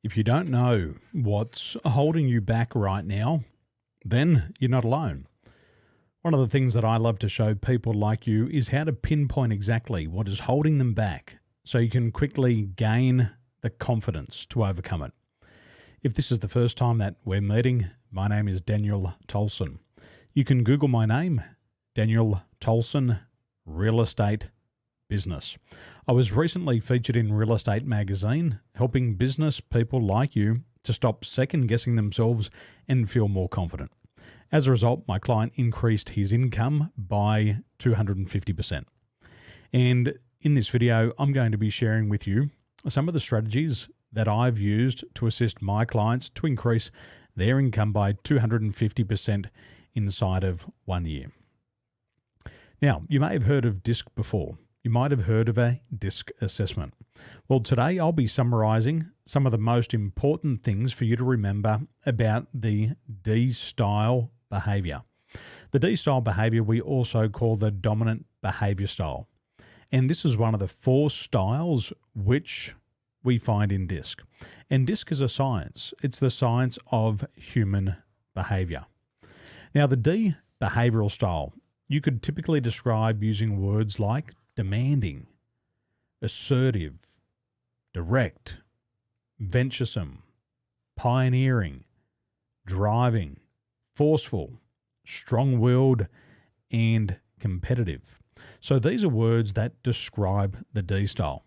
If you don't know what's holding you back right now, then you're not alone. One of the things that I love to show people like you is how to pinpoint exactly what is holding them back so you can quickly gain the confidence to overcome it. If this is the first time that we're meeting, my name is Daniel Tolson. You can Google my name, Daniel Tolson, Real Estate Business. I was recently featured in Real Estate Magazine, helping business people like you to stop second guessing themselves and feel more confident. As a result, my client increased his income by 250%. And in this video, I'm going to be sharing with you some of the strategies that I've used to assist my clients to increase their income by 250% inside of 1 year. Now, you may have heard of DISC before. You might have heard of a DISC assessment. Well, today I'll be summarizing some of the most important things for you to remember about the D-style behavior. The D-style behavior we also call the dominant behavior style. And this is one of the 4 styles which we find in DISC. And DISC is a science. It's the science of human behavior. Now, the D behavioral style, you could typically describe using words like demanding, assertive, direct, venturesome, pioneering, driving, forceful, strong-willed, and competitive. So these are words that describe the D style.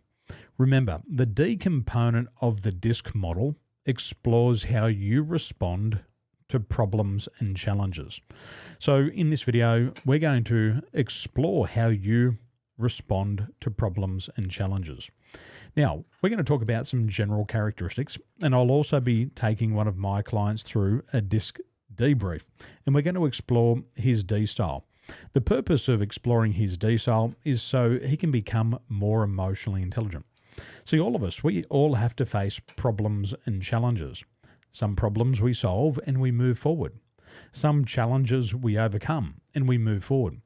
Remember, the D component of the DISC model explores how you respond to problems and challenges. So in this video, we're going to explore how you respond to problems and challenges. Now, we're going to talk about some general characteristics, and I'll also be taking one of my clients through a DISC debrief, and we're going to explore his D style. The purpose of exploring his D style is so he can become more emotionally intelligent. See, all of us, we all have to face problems and challenges. Some problems we solve and we move forward. Some challenges we overcome and we move forward.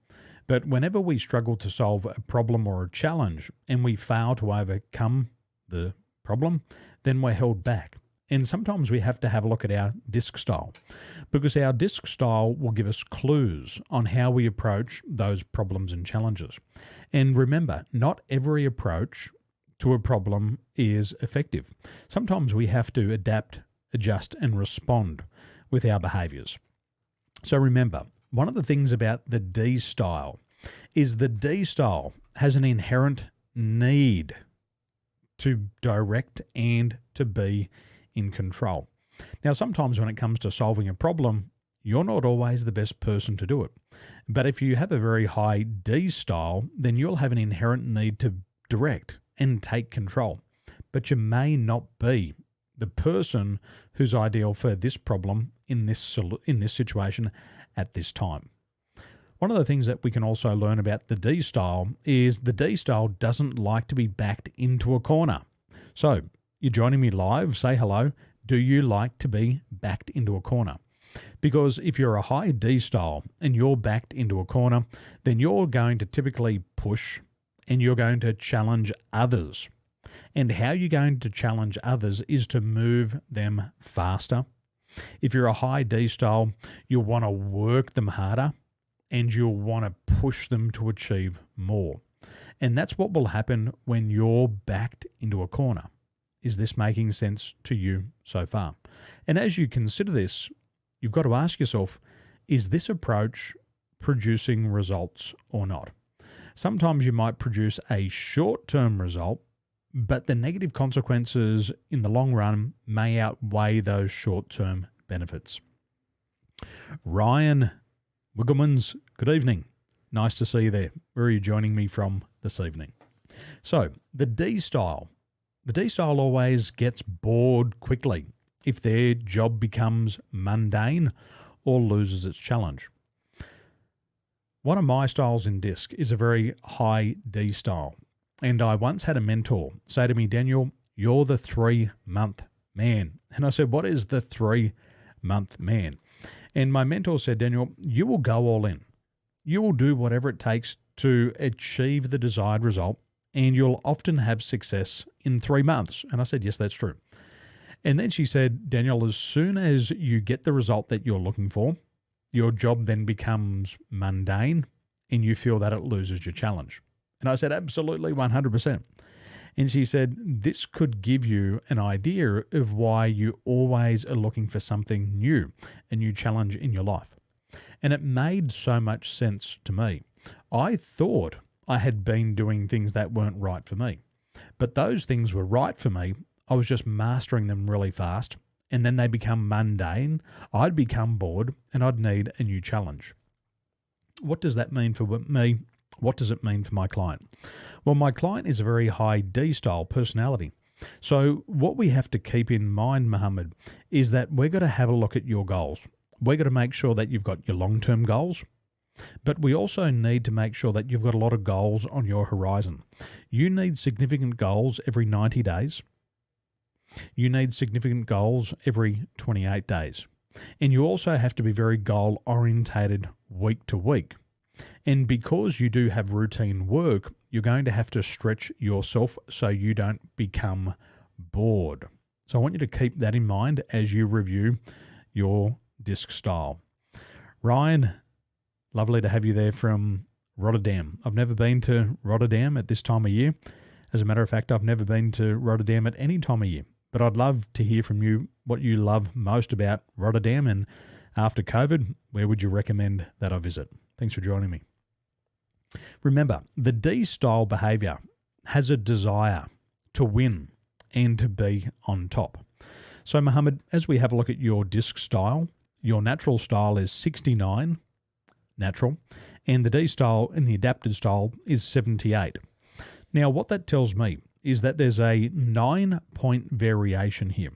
But whenever we struggle to solve a problem or a challenge and we fail to overcome the problem, then we're held back. And sometimes we have to have a look at our DISC style, because our DISC style will give us clues on how we approach those problems and challenges. And remember, not every approach to a problem is effective. Sometimes we have to adapt, adjust, and respond with our behaviors. So remember, one of the things about the D style is the D style has an inherent need to direct and to be in control. Now, sometimes when it comes to solving a problem, you're not always the best person to do it. But if you have a very high D style, then you'll have an inherent need to direct and take control. But you may not be the person who's ideal for this problem in this situation at this time. One of the things that we can also learn about the D style is the D style doesn't like to be backed into a corner. So, you're joining me live, say hello. Do you like to be backed into a corner? Because if you're a high D style and you're backed into a corner, then you're going to typically push and you're going to challenge others. And how you're going to challenge others is to move them faster. If you're a high D style, you'll want to work them harder and you'll want to push them to achieve more. And that's what will happen when you're backed into a corner. Is this making sense to you so far? And as you consider this, you've got to ask yourself, is this approach producing results or not? Sometimes you might produce a short-term result, but the negative consequences in the long run may outweigh those short-term benefits. Ryan Wigglemans, good evening. Nice to see you there. Where are you joining me from this evening? So, the D style. The D style always gets bored quickly if their job becomes mundane or loses its challenge. One of my styles in DISC is a very high D style. And I once had a mentor say to me, Daniel, you're the 3-month man. And I said, what is the 3-month man? And my mentor said, Daniel, you will go all in. You will do whatever it takes to achieve the desired result, and you'll often have success in 3 months. And I said, yes, that's true. And then she said, Daniel, as soon as you get the result that you're looking for, your job then becomes mundane and you feel that it loses your challenge. And I said, absolutely, 100%. And she said, this could give you an idea of why you always are looking for something new, a new challenge in your life. And it made so much sense to me. I thought I had been doing things that weren't right for me, but those things were right for me. I was just mastering them really fast, and then they become mundane. I'd become bored, and I'd need a new challenge. What does that mean for me? What does it mean for my client? Well, my client is a very high D-style personality. So what we have to keep in mind, Mohammed, is that we're going to have a look at your goals. We're going to make sure that you've got your long-term goals, but we also need to make sure that you've got a lot of goals on your horizon. You need significant goals every 90 days. You need significant goals every 28 days. And you also have to be very goal-orientated week to week. And because you do have routine work, you're going to have to stretch yourself so you don't become bored. So I want you to keep that in mind as you review your disc style. Ryan, lovely to have you there from Rotterdam. I've never been to Rotterdam at this time of year. As a matter of fact, I've never been to Rotterdam at any time of year. But I'd love to hear from you what you love most about Rotterdam, and after COVID, where would you recommend that I visit? Thanks for joining me. Remember, the D-style behavior has a desire to win and to be on top. So, Mohammed, as we have a look at your disc style, your natural style is 69, natural, and the D-style and the adapted style is 78. Now, what that tells me is that there's a 9-point variation here.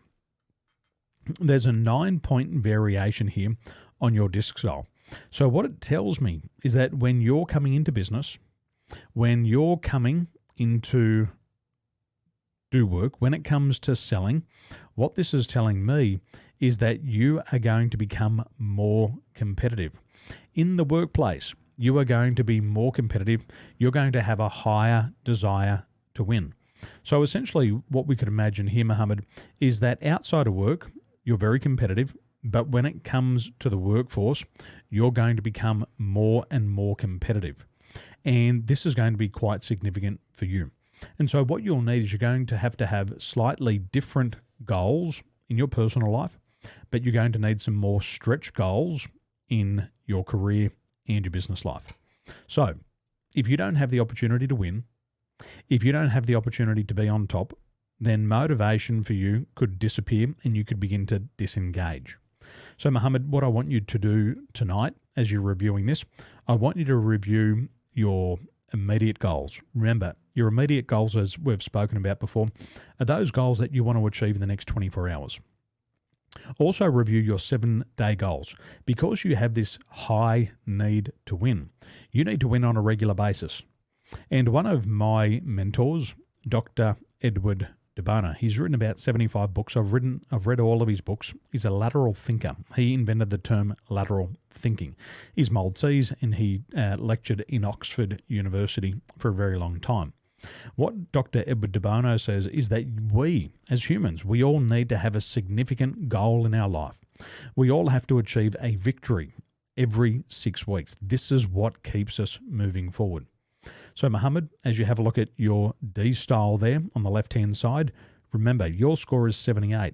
There's a 9-point variation here on your disc style. So what it tells me is that when you're coming into business, when you're coming into do work, when it comes to selling, what this is telling me is that you are going to become more competitive. In the workplace, you are going to be more competitive. You're going to have a higher desire to win. So essentially what we could imagine here, Mohammed, is that outside of work, you're very competitive, but when it comes to the workforce, you're going to become more and more competitive. And this is going to be quite significant for you. And so what you'll need is you're going to have slightly different goals in your personal life, but you're going to need some more stretch goals in your career and your business life. So if you don't have the opportunity to win, if you don't have the opportunity to be on top, then motivation for you could disappear and you could begin to disengage. So, Mohammed, what I want you to do tonight as you're reviewing this, I want you to review your immediate goals. Remember, your immediate goals, as we've spoken about before, are those goals that you want to achieve in the next 24 hours. Also review your 7-day goals. Because you have this high need to win, you need to win on a regular basis. And one of my mentors, Dr. Edward DeBona, he's written about 75 books. I've read all of his books. He's a lateral thinker. He invented the term lateral thinking. He's Maltese and he lectured in Oxford University for a very long time. What Dr. Edward DeBona says is that we, as humans, we all need to have a significant goal in our life. We all have to achieve a victory every 6 weeks. This is what keeps us moving forward. So, Mohammed, as you have a look at your D style there on the left-hand side, remember, your score is 78.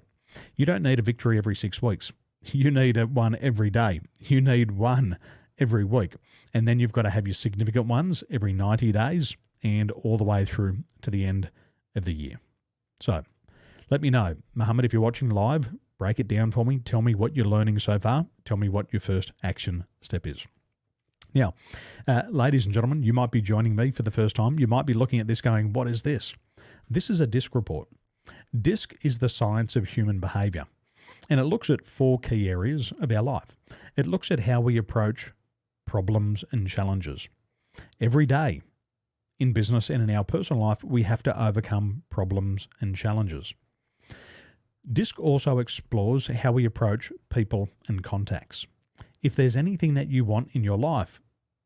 You don't need a victory every 6 weeks. You need one every day. You need one every week. And then you've got to have your significant ones every 90 days and all the way through to the end of the year. So, let me know. Mohammed, if you're watching live, break it down for me. Tell me what you're learning so far. Tell me what your first action step is. Now, ladies and gentlemen, you might be joining me for the first time. You might be looking at this going, what is this? This is a DISC report. DISC is the science of human behavior, and it looks at 4 key areas of our life. It looks at how we approach problems and challenges. Every day in business and in our personal life, we have to overcome problems and challenges. DISC also explores how we approach people and contacts. If there's anything that you want in your life,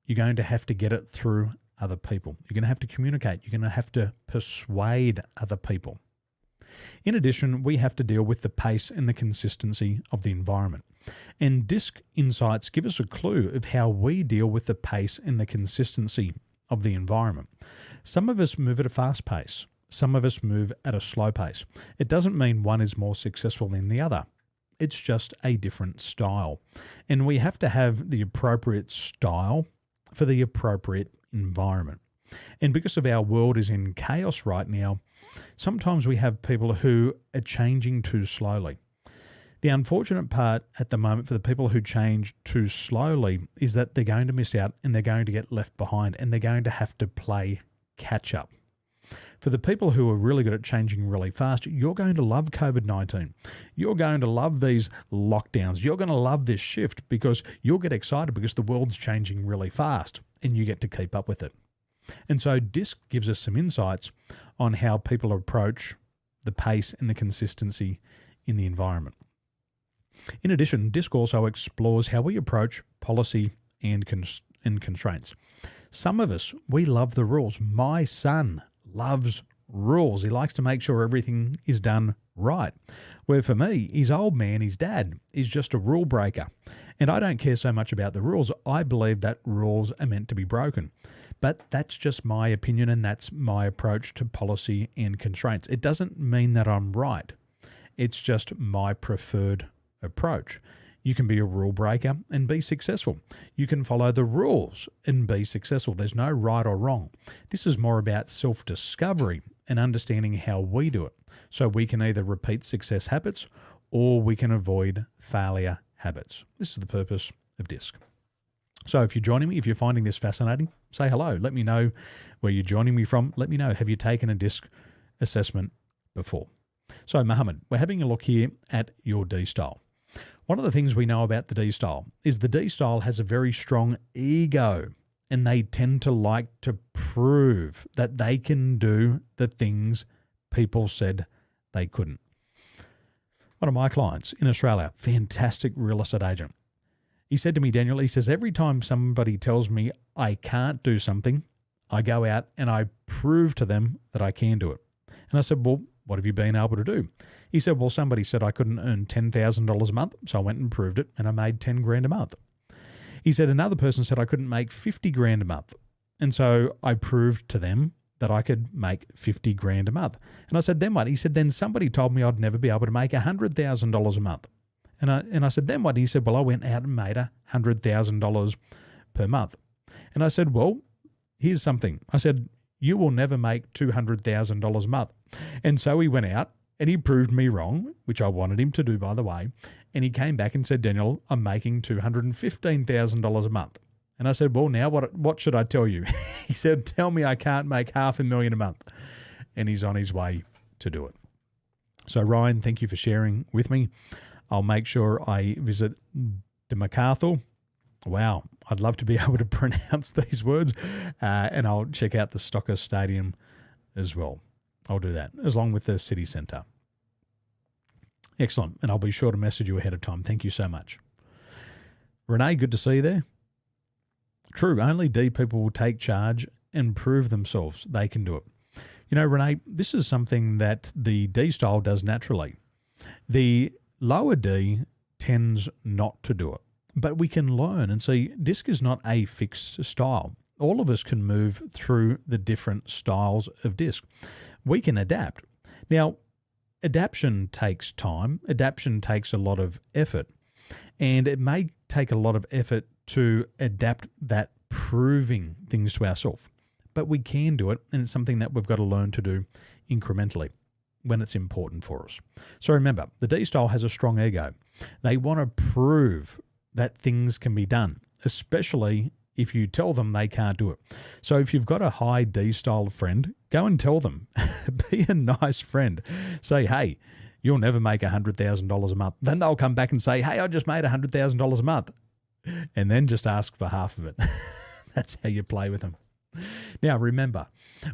you're going to have to get it through other people. You're going to have to communicate. You're going to have to persuade other people. In addition, we have to deal with the pace and the consistency of the environment. And DISC insights give us a clue of how we deal with the pace and the consistency of the environment. Some of us move at a fast pace. Some of us move at a slow pace. It doesn't mean one is more successful than the other. It's just a different style. And we have to have the appropriate style for the appropriate environment. And because of our world is in chaos right now, sometimes we have people who are changing too slowly. The unfortunate part at the moment for the people who change too slowly is that they're going to miss out and they're going to get left behind and they're going to have to play catch up. For the people who are really good at changing really fast, you're going to love COVID-19. You're going to love these lockdowns. You're going to love this shift because you'll get excited because the world's changing really fast and you get to keep up with it. And so DISC gives us some insights on how people approach the pace and the consistency in the environment. In addition, DISC also explores how we approach policy and constraints. Some of us, we love the rules. My son loves rules. He likes to make sure everything is done right. Where for me, his old man, his dad, is just a rule breaker. And I don't care so much about the rules. I believe that rules are meant to be broken. But that's just my opinion and that's my approach to policy and constraints. It doesn't mean that I'm right. It's just my preferred approach. You can be a rule breaker and be successful. You can follow the rules and be successful. There's no right or wrong. This is more about self-discovery and understanding how we do it. So we can either repeat success habits or we can avoid failure habits. This is the purpose of DISC. So if you're joining me, if you're finding this fascinating, say hello. Let me know where you're joining me from. Let me know, have you taken a DISC assessment before? So Mohammed, we're having a look here at your D style. One of the things we know about the D style is the D style has a very strong ego and they tend to like to prove that they can do the things people said they couldn't. One of my clients in Australia, fantastic real estate agent, he said to me, Daniel, he says, every time somebody tells me I can't do something, I go out and I prove to them that I can do it. And I said, well, what have you been able to do? He said, well, somebody said I couldn't earn $10,000 a month, so I went and proved it, and I made 10 grand a month. He said another person said I couldn't make 50 grand a month, and so I proved to them that I could make 50 grand a month. And I said, then what? He said, then somebody told me I'd never be able to make $100,000 a month. And I said, then what? He said, well, I went out and made $100,000 per month. And I said, well, here's something. I said, you will never make $200,000 a month. And so he went out and he proved me wrong, which I wanted him to do, by the way. And he came back and said, Daniel, I'm making $215,000 a month. And I said, well, now what should I tell you? He said, tell me I can't make $500,000 a month. And he's on his way to do it. So Ryan, thank you for sharing with me. I'll make sure I visit the MacArthur. Wow, I'd love to be able to pronounce these words. And I'll check out the Stocker Stadium as well. I'll do that, along with the city centre. Excellent. And I'll be sure to message you ahead of time. Thank you so much. Renee, good to see you there. True, only D people will take charge and prove themselves they can do it. You know, Renee, this is something that the D style does naturally. The lower D tends not to do it, but we can learn and see DISC is not a fixed style. All of us can move through the different styles of DISC. We can adapt. Now, adaptation takes time. Adaptation takes a lot of effort, and it may take a lot of effort to adapt that proving things to ourselves, but we can do it, and it's something that we've got to learn to do incrementally when it's important for us. So remember, the D style has a strong ego. They want to prove that things can be done, especially if you tell them they can't do it. So if you've got a high D style friend, go and tell them. Be a nice friend. Say, hey, you'll never make $100,000 a month. Then they'll come back and say, hey, I just made $100,000 a month. And then just ask for half of it. That's how you play with them. Now, remember,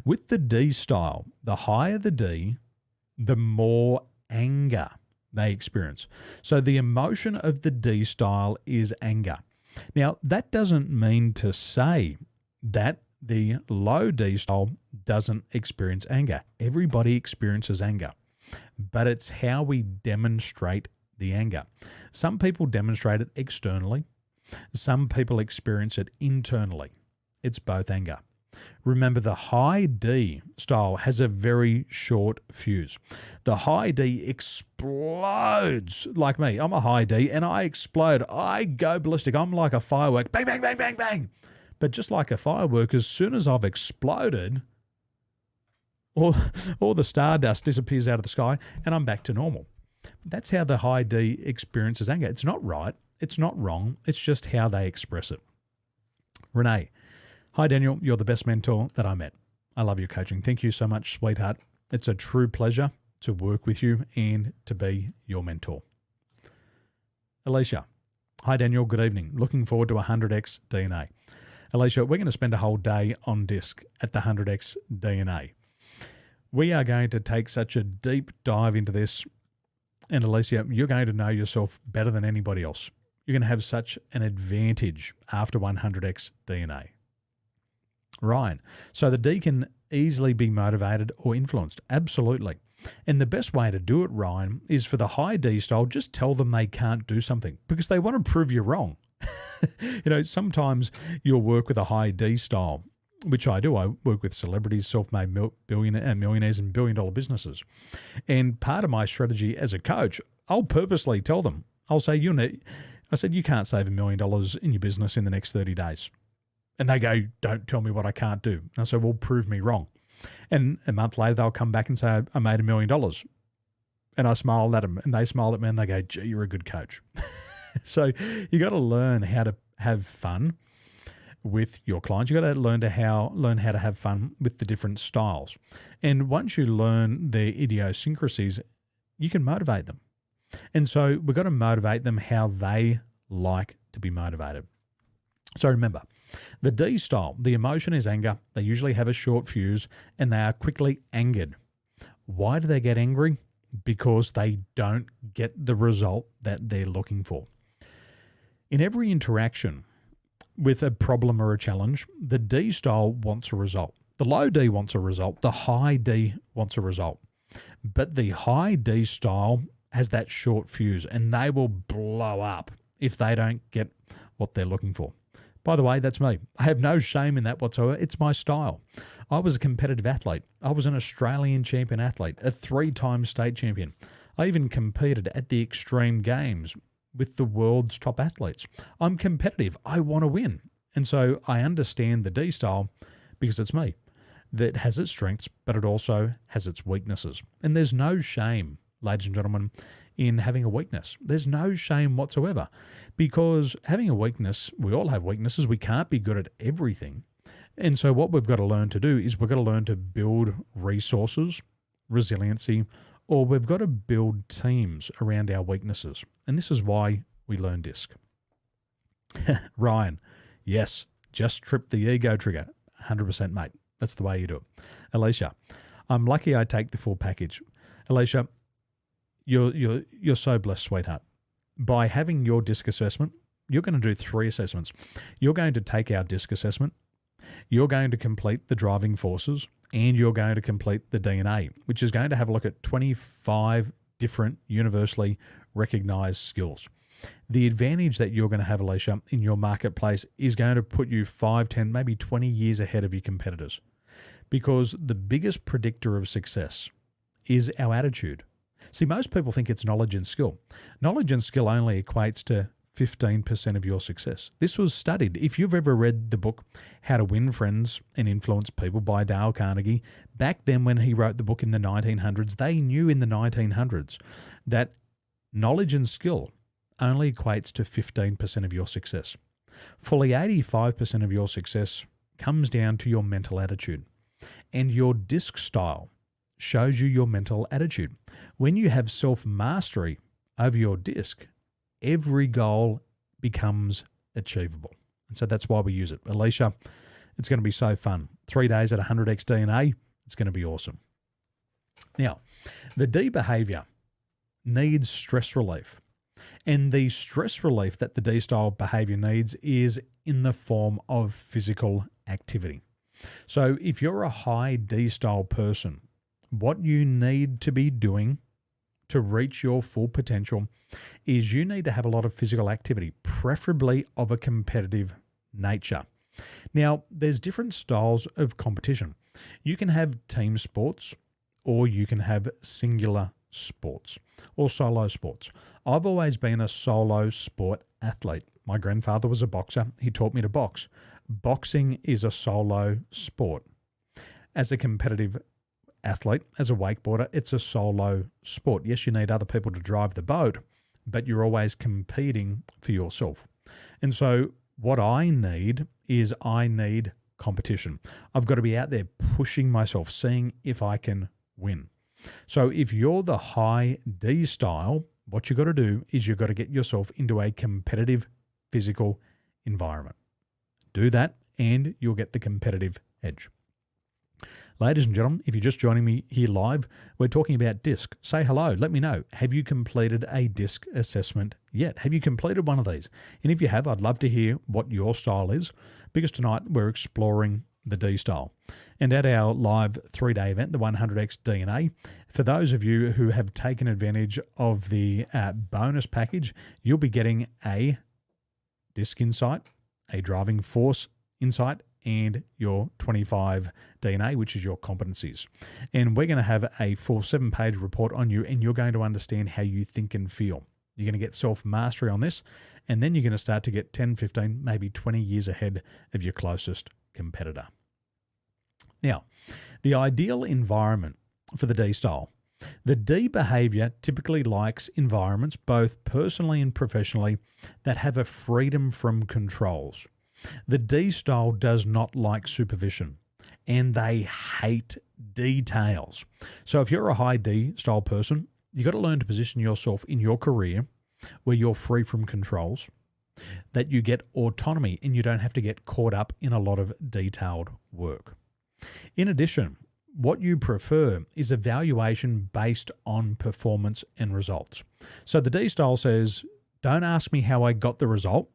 with the D style, the higher the D, the more anger they experience. So the emotion of the D style is anger. Now, that doesn't mean to say that the low D style doesn't experience anger. Everybody experiences anger. but it's how we demonstrate the anger. Some people demonstrate it externally. Some people experience it internally. It's both anger. Remember, the high D style has a very short fuse. The high D explodes like me. I'm a high D and I explode. I go ballistic. I'm like a firework. Bang, bang, bang, bang, bang. But just like a firework, as soon as I've exploded, all the stardust disappears out of the sky and I'm back to normal. That's how the high D experiences anger. It's not right. It's not wrong. It's just how they express it. Renee. Hi, Daniel. You're the best mentor that I met. I love your coaching. Thank you so much, sweetheart. It's a true pleasure to work with you and to be your mentor. Alicia. Hi, Daniel. Good evening. Looking forward to 100x DNA. Alicia, we're going to spend a whole day on DISC at the 100x DNA. We are going to take such a deep dive into this. And Alicia, you're going to know yourself better than anybody else. You're going to have such an advantage after 100x DNA. Ryan. So the D can easily be motivated or influenced. Absolutely. And the best way to do it, Ryan, is for the high D style, just tell them they can't do something because they want to prove you wrong. Sometimes you'll work with a high D style, which I do. I work with celebrities, self-made millionaires and billion-dollar businesses. And part of my strategy as a coach, I'll purposely tell them, I'll say, you can't save $1 million in your business in the next 30 days. And they go, don't tell me what I can't do. And I say, well, prove me wrong. And a month later, they'll come back and say, I made $1 million. And I smiled at them and they smiled at me and they go, gee, you're a good coach. So you got to learn how to have fun with your clients. You got to learn how to have fun with the different styles. And once you learn their idiosyncrasies, you can motivate them. And so we've got to motivate them how they like to be motivated. So remember, the D style, the emotion is anger. They usually have a short fuse and they are quickly angered. Why do they get angry? Because they don't get the result that they're looking for. In every interaction with a problem or a challenge, the D style wants a result. The low D wants a result. The high D wants a result. But the high D style has that short fuse and they will blow up if they don't get what they're looking for. By the way, that's me. I have no shame in that whatsoever. It's my style. I was a competitive athlete. I was an Australian champion athlete, a 3-time state champion. I even competed at the Extreme Games with the world's top athletes. I'm competitive. I want to win. And so I understand the D style because it's me. That has its strengths, but it also has its weaknesses. And there's no shame, ladies and gentlemen, in having a weakness. There's no shame whatsoever because having a weakness, we all have weaknesses. We can't be good at everything. And so what we've got to learn to do is we've got to learn to build resources, resiliency, or we've got to build teams around our weaknesses. And this is why we learn DISC. Ryan, yes, just trip the ego trigger. 100%, mate. That's the way you do it. Alicia, I'm lucky I take the full package. Alicia, you're so blessed, sweetheart. By having your DISC assessment, you're going to do 3 assessments. You're going to take our DISC assessment, you're going to complete the driving forces, and you're going to complete the DNA, which is going to have a look at 25 different universally recognized skills. The advantage that you're going to have, Alicia, in your marketplace is going to put you 5, 10, maybe 20 years ahead of your competitors because the biggest predictor of success is our attitude. See, most people think it's knowledge and skill. Knowledge and skill only equates to 15% of your success. This was studied. If you've ever read the book, How to Win Friends and Influence People by Dale Carnegie, back then when he wrote the book in the 1900s, they knew in the 1900s that knowledge and skill only equates to 15% of your success. Fully 85% of your success comes down to your mental attitude. And your DISC style shows you your mental attitude. When you have self-mastery over your DISC, every goal becomes achievable. And so that's why we use it. Alicia, it's going to be so fun. 3 days at 100x DNA, it's going to be awesome. Now, the D behavior needs stress relief. And the stress relief that the D-style behavior needs is in the form of physical activity. So if you're a high D-style person, what you need to be doing to reach your full potential is you need to have a lot of physical activity, preferably of a competitive nature. Now, there's different styles of competition. You can have team sports, or you can have singular sports or solo sports. I've always been a solo sport athlete. My grandfather was a boxer. He taught me to box. Boxing is a solo sport. As a competitive athlete, as a wakeboarder, it's a solo sport. Yes, you need other people to drive the boat, but you're always competing for yourself. And so what I need is competition. I've got to be out there pushing myself, seeing if I can win. So if you're the high D style, what you've got to do is you've got to get yourself into a competitive physical environment. Do that and you'll get the competitive edge. Ladies and gentlemen, if you're just joining me here live, we're talking about DISC. Say hello. Let me know. Have you completed a DISC assessment yet? Have you completed one of these? And if you have, I'd love to hear what your style is, because tonight we're exploring the D style. And at our live 3-day event, the 100x DNA, for those of you who have taken advantage of the bonus package, you'll be getting a DISC insight, a driving force insight, and your 25 DNA, which is your competencies. And we're going to have a full 7-page report on you, and you're going to understand how you think and feel. You're going to get self-mastery on this, and then you're going to start to get 10, 15, maybe 20 years ahead of your closest competitor. Now, the ideal environment for the D style. The D behavior typically likes environments, both personally and professionally, that have a freedom from controls. The D style does not like supervision, and they hate details. So if you're a high D style person, you've got to learn to position yourself in your career where you're free from controls, that you get autonomy and you don't have to get caught up in a lot of detailed work. In addition, what you prefer is evaluation based on performance and results. So the D style says, don't ask me how I got the result.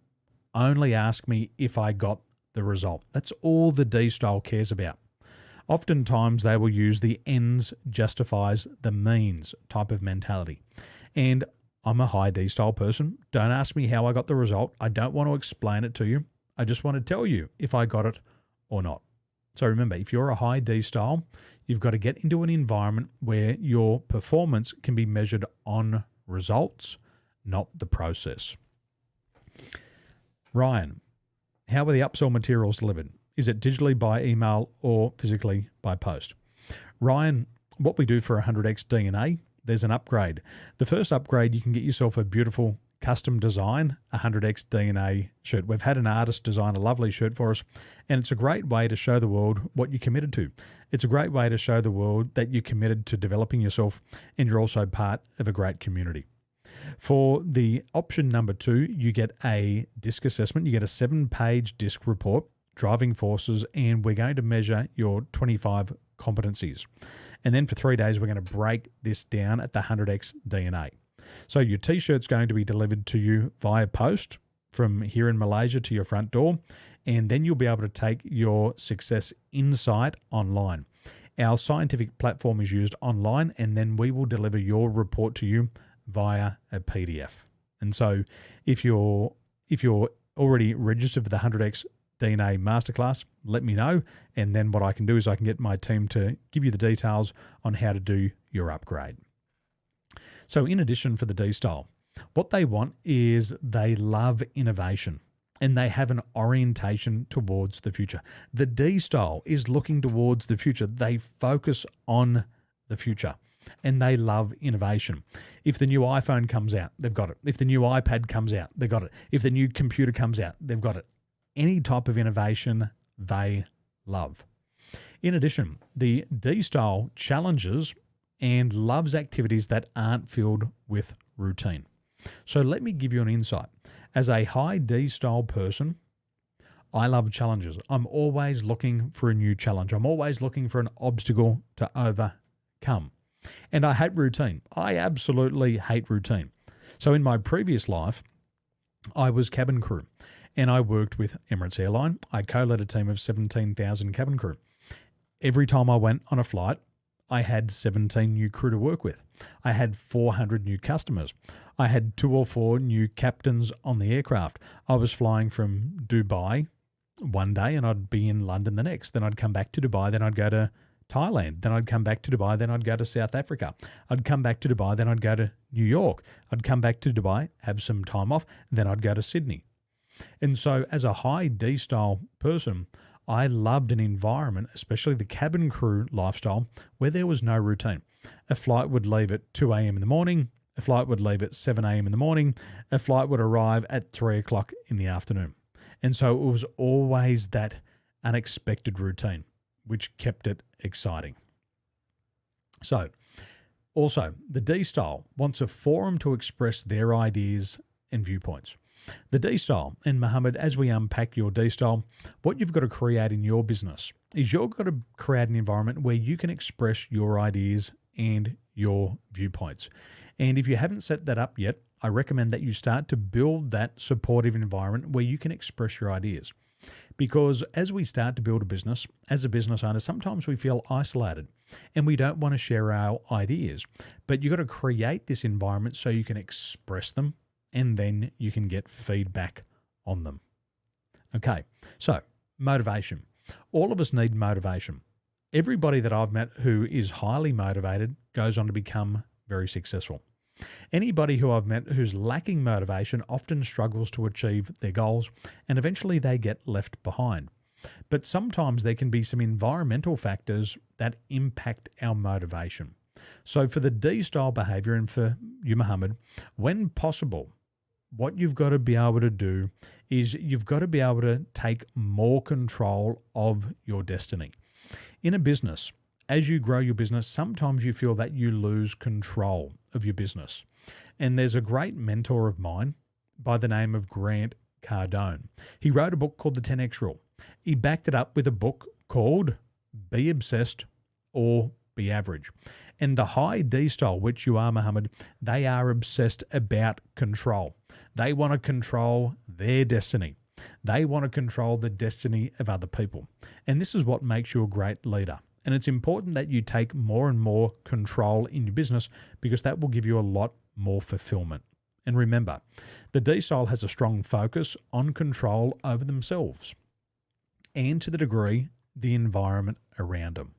Only ask me if I got the result. That's all the D style cares about. Oftentimes they will use the ends justifies the means type of mentality. And I'm a high D style person. Don't ask me how I got the result. I don't want to explain it to you. I just want to tell you if I got it or not. So remember, if you're a high D style, you've got to get into an environment where your performance can be measured on results, not the process. Ryan, how are the upsell materials delivered? Is it digitally by email or physically by post? Ryan, what we do for 100x DNA, there's an upgrade. The first upgrade, you can get yourself a beautiful custom design, 100x DNA shirt. We've had an artist design a lovely shirt for us, and it's a great way to show the world what you're committed to. It's a great way to show the world that you're committed to developing yourself, and you're also part of a great community. For the option number 2, you get a DISC assessment. You get a 7-page DISC report, driving forces, and we're going to measure your 25 competencies. And then for 3 days, we're going to break this down at the 100x DNA. So your t-shirt's going to be delivered to you via post from here in Malaysia to your front door, and then you'll be able to take your success insight online. Our scientific platform is used online, and then we will deliver your report to you via a PDF. And so if you're already registered for the 100x DNA Masterclass, let me know, and then what I can do is I can get my team to give you the details on how to do your upgrade. So in addition for the D style, what they want is they love innovation and they have an orientation towards the future. The D style is looking towards the future. They focus on the future and they love innovation. If the new iPhone comes out, they've got it. If the new iPad comes out, they've got it. If the new computer comes out, they've got it. Any type of innovation they love. In addition, the D style challenges and loves activities that aren't filled with routine. So let me give you an insight. As a high D style person, I love challenges. I'm always looking for a new challenge. I'm always looking for an obstacle to overcome. And I hate routine. I absolutely hate routine. So in my previous life, I was cabin crew and I worked with Emirates Airline. I co-led a team of 17,000 cabin crew. Every time I went on a flight, I had 17 new crew to work with. I had 400 new customers. I had 2 or 4 new captains on the aircraft. I was flying from Dubai one day and I'd be in London the next. Then I'd come back to Dubai. Then I'd go to Thailand. Then I'd come back to Dubai. Then I'd go to South Africa. I'd come back to Dubai. Then I'd go to New York. I'd come back to Dubai, have some time off. Then I'd go to Sydney. And so as a high D style person, I loved an environment, especially the cabin crew lifestyle, where there was no routine. A flight would leave at 2 a.m. in the morning. A flight would leave at 7 a.m. in the morning. A flight would arrive at 3 o'clock in the afternoon. And so it was always that unexpected routine, which kept it exciting. So also, the D style wants a forum to express their ideas and viewpoints. The D style, and Mohammed, as we unpack your D style, what you've got to create in your business is you've got to create an environment where you can express your ideas and your viewpoints. And if you haven't set that up yet, I recommend that you start to build that supportive environment where you can express your ideas. Because as we start to build a business, as a business owner, sometimes we feel isolated and we don't want to share our ideas. But you've got to create this environment so you can express them and then you can get feedback on them. Okay, so motivation. All of us need motivation. Everybody that I've met who is highly motivated goes on to become very successful. Anybody who I've met who's lacking motivation often struggles to achieve their goals and eventually they get left behind. But sometimes there can be some environmental factors that impact our motivation. So for the D-style behavior and for you, Mohammed, when possible, what you've got to be able to do is you've got to be able to take more control of your destiny. In a business, as you grow your business, sometimes you feel that you lose control of your business. And there's a great mentor of mine by the name of Grant Cardone. He wrote a book called The 10X Rule. He backed it up with a book called Be Obsessed or Be Average. And the high D style, which you are, Mohammed, they are obsessed about control. They want to control their destiny. They want to control the destiny of other people. And this is what makes you a great leader. And it's important that you take more and more control in your business because that will give you a lot more fulfillment. And remember, the D style has a strong focus on control over themselves and to the degree the environment around them.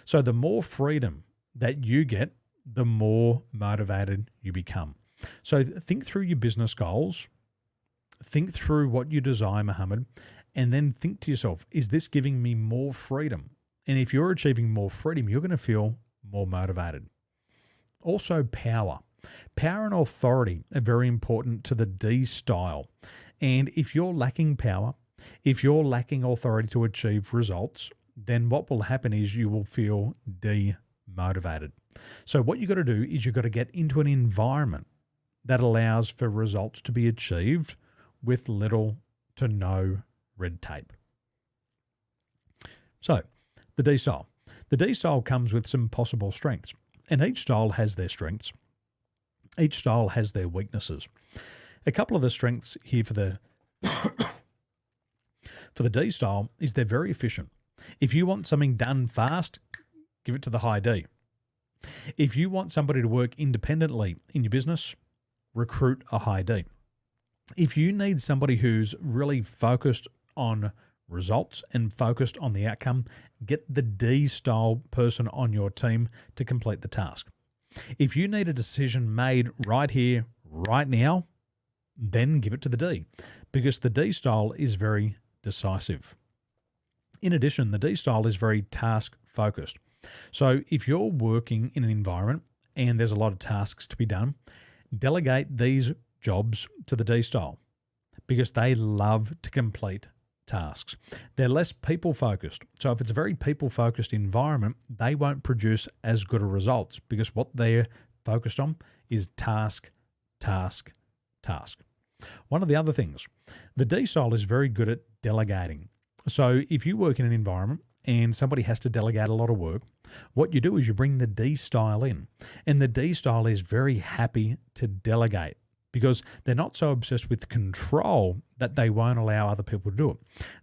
So the more freedom that you get, the more motivated you become. So think through your business goals, think through what you desire, Mohammed, and then think to yourself, is this giving me more freedom? And if you're achieving more freedom, you're going to feel more motivated. Also, power. Power and authority are very important to the D style. And if you're lacking power, if you're lacking authority to achieve results, then what will happen is you will feel demotivated. So what you've got to do is you've got to get into an environment that allows for results to be achieved with little to no red tape. So, the D style. The D style comes with some possible strengths, and each style has their strengths. Each style has their weaknesses. A couple of the strengths here for the D style is they're very efficient. If you want something done fast, give it to the high D. If you want somebody to work independently in your business, recruit a high D. If you need somebody who's really focused on results and focused on the outcome, get the D style person on your team to complete the task. If you need a decision made right here, right now, then give it to the D, because the D style is very decisive. In addition, the D style is very task focused. So if you're working in an environment and there's a lot of tasks to be done, delegate these jobs to the D style because they love to complete tasks. They're less people-focused. So if it's a very people-focused environment, they won't produce as good a results because what they're focused on is task, task, task. One of the other things, the D style is very good at delegating. So if you work in an environment and somebody has to delegate a lot of work, what you do is you bring the D style in. And the D style is very happy to delegate because they're not so obsessed with control that they won't allow other people to do it.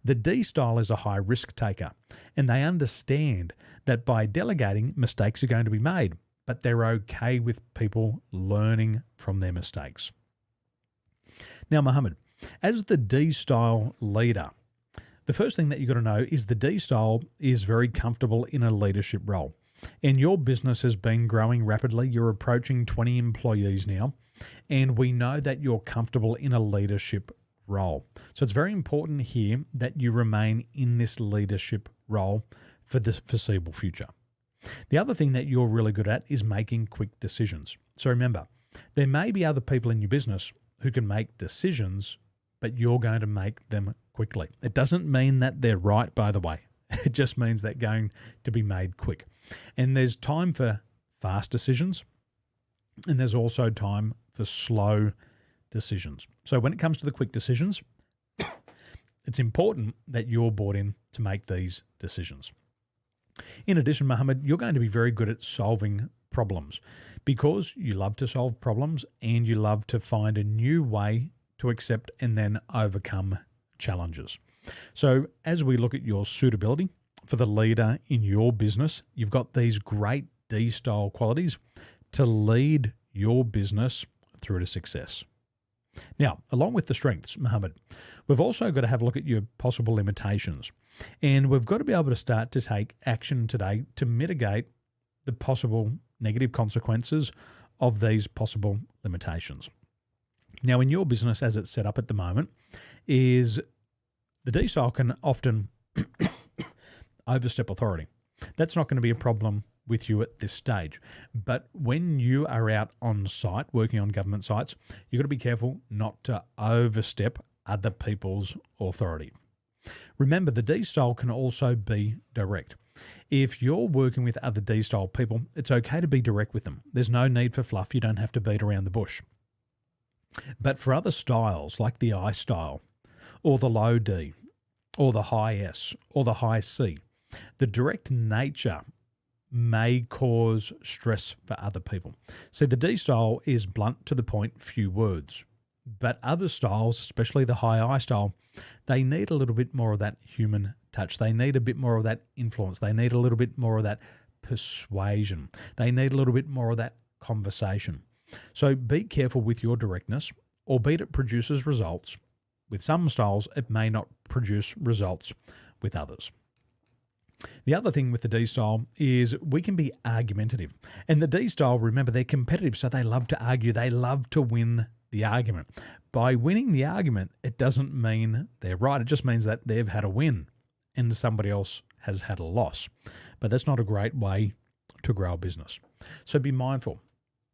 The D style is a high risk taker, and they understand that by delegating, mistakes are going to be made, but they're okay with people learning from their mistakes. Now, Mohammed, as the D style leader, the first thing that you've got to know is the D style is very comfortable in a leadership role. And your business has been growing rapidly. You're approaching 20 employees now. And we know that you're comfortable in a leadership role. So it's very important here that you remain in this leadership role for the foreseeable future. The other thing that you're really good at is making quick decisions. So remember, there may be other people in your business who can make decisions, but you're going to make them quickly. It doesn't mean that they're right, by the way. It just means they're going to be made quick. And there's time for fast decisions, and there's also time for slow decisions. So when it comes to the quick decisions, it's important that you're brought in to make these decisions. In addition, Mohammed, you're going to be very good at solving problems because you love to solve problems and you love to find a new way to accept and then overcome challenges. So as we look at your suitability for the leader in your business, you've got these great D-style qualities to lead your business through to success. Now, along with the strengths, Mohammed, we've also got to have a look at your possible limitations. And we've got to be able to start to take action today to mitigate the possible negative consequences of these possible limitations. Now, in your business as it's set up at the moment, is the D-style can often overstep authority. That's not going to be a problem with you at this stage. But when you are out on site, working on government sites, you've got to be careful not to overstep other people's authority. Remember, the D-style can also be direct. If you're working with other D-style people, it's okay to be direct with them. There's no need for fluff. You don't have to beat around the bush. But for other styles, like the I style, or the low D, or the high S, or the high C, the direct nature may cause stress for other people. So the D style is blunt, to the point, few words. But other styles, especially the high I style, they need a little bit more of that human touch. They need a bit more of that influence. They need a little bit more of that persuasion. They need a little bit more of that conversation. So be careful with your directness, albeit it produces results. With some styles, it may not produce results with others. The other thing with the D style is we can be argumentative. And the D style, remember, they're competitive, so they love to argue. They love to win the argument. By winning the argument, it doesn't mean they're right. It just means that they've had a win and somebody else has had a loss. But that's not a great way to grow a business. So be mindful.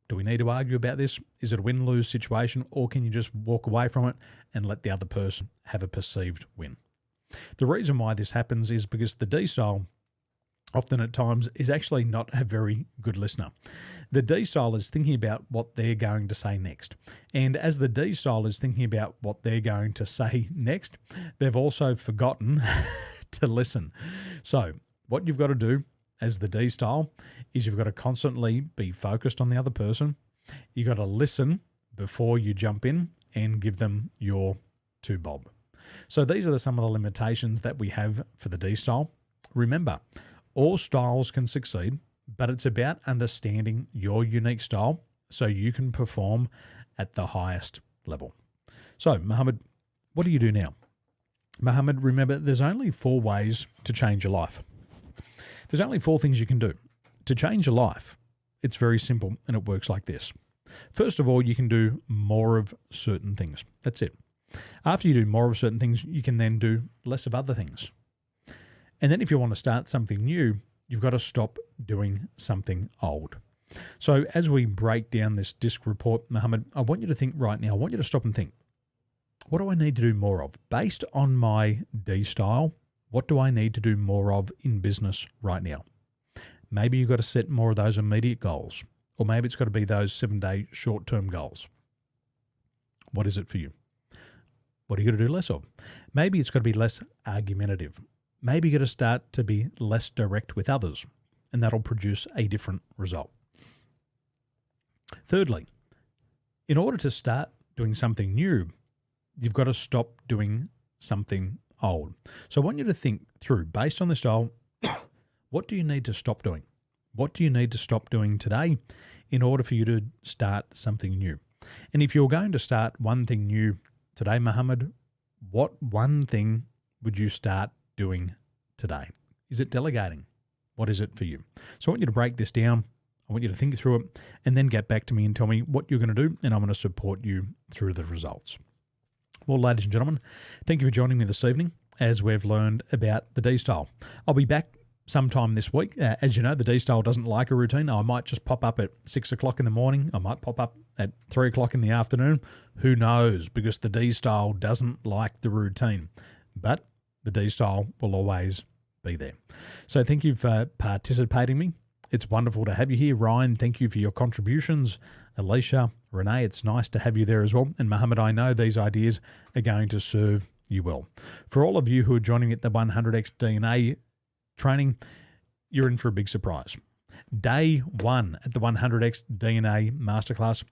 Do we need to argue about this? Is it a win-lose situation, or can you just walk away from it and let the other person have a perceived win? The reason why this happens is because the D style often at times is actually not a very good listener. The D style is thinking about what they're going to say next. And as the D style is thinking about what they're going to say next, they've also forgotten to listen. So what you've got to do as the D style is you've got to constantly be focused on the other person. You've got to listen before you jump in and give them your two bob. So these are some of the limitations that we have for the D style. Remember, all styles can succeed, but it's about understanding your unique style so you can perform at the highest level. So, Mohammed, what do you do now? Mohammed, remember, there's only 4 ways to change your life. There's only 4 things you can do. To change your life, it's very simple, and it works like this. First of all, you can do more of certain things. That's it. After you do more of certain things, you can then do less of other things. And then if you want to start something new, you've got to stop doing something old. So as we break down this DISC report, Mohammed, I want you to think right now, I want you to stop and think, what do I need to do more of? Based on my D style, what do I need to do more of in business right now? Maybe you've got to set more of those immediate goals, or maybe it's got to be those 7-day short-term goals. What is it for you? What are you going to do less of? Maybe it's got to be less argumentative. Maybe you got to start to be less direct with others, and that'll produce a different result. Thirdly, in order to start doing something new, you've got to stop doing something old. So I want you to think through, based on this style, what do you need to stop doing? What do you need to stop doing today in order for you to start something new? And if you're going to start one thing new today, Mohammed, what one thing would you start doing today? Is it delegating? What is it for you? So I want you to break this down. I want you to think through it and then get back to me and tell me what you're going to do, and I'm going to support you through the results. Well, ladies and gentlemen, thank you for joining me this evening as we've learned about the D style. I'll be back sometime this week. As you know, the D style doesn't like a routine. I might just pop up at 6 o'clock in the morning. I might pop up at 3 o'clock in the afternoon. Who knows? Because the D style doesn't like the routine. But the D style will always be there. So thank you for participating me. It's wonderful to have you here. Ryan, thank you for your contributions. Alicia, Renee, it's nice to have you there as well. And Mohammed, I know these ideas are going to serve you well. For all of you who are joining at the 100x DNA training, you're in for a big surprise. Day 1 at the 100x DNA Masterclass,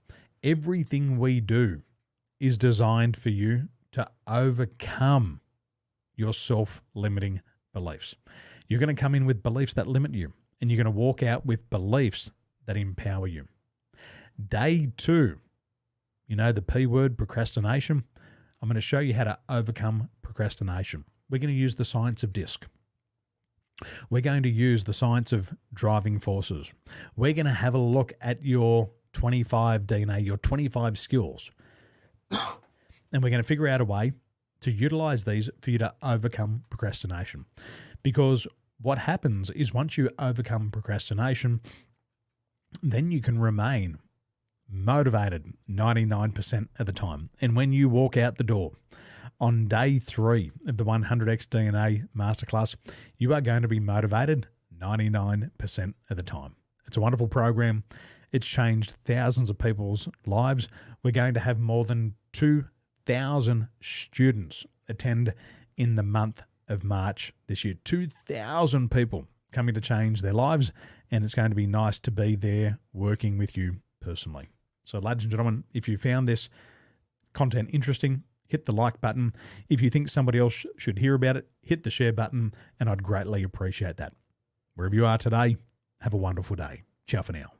everything we do is designed for you to overcome your self-limiting beliefs. You're going to come in with beliefs that limit you, and you're going to walk out with beliefs that empower you. Day 2, you know the P word, procrastination. I'm going to show you how to overcome procrastination. We're going to use the science of DISC. We're going to use the science of driving forces. We're going to have a look at your 25 DNA, your 25 skills. And we're going to figure out a way to utilize these for you to overcome procrastination. Because what happens is once you overcome procrastination, then you can remain motivated 99% of the time. And when you walk out the door on day 3 of the 100x DNA Masterclass, you are going to be motivated 99% of the time. It's a wonderful program. It's changed thousands of people's lives. We're going to have more than 2,000 students attend in the month of March this year. 2,000 people coming to change their lives, and it's going to be nice to be there working with you personally. So, ladies and gentlemen, if you found this content interesting, hit the like button. If you think somebody else should hear about it, hit the share button, and I'd greatly appreciate that. Wherever you are today, have a wonderful day. Ciao for now.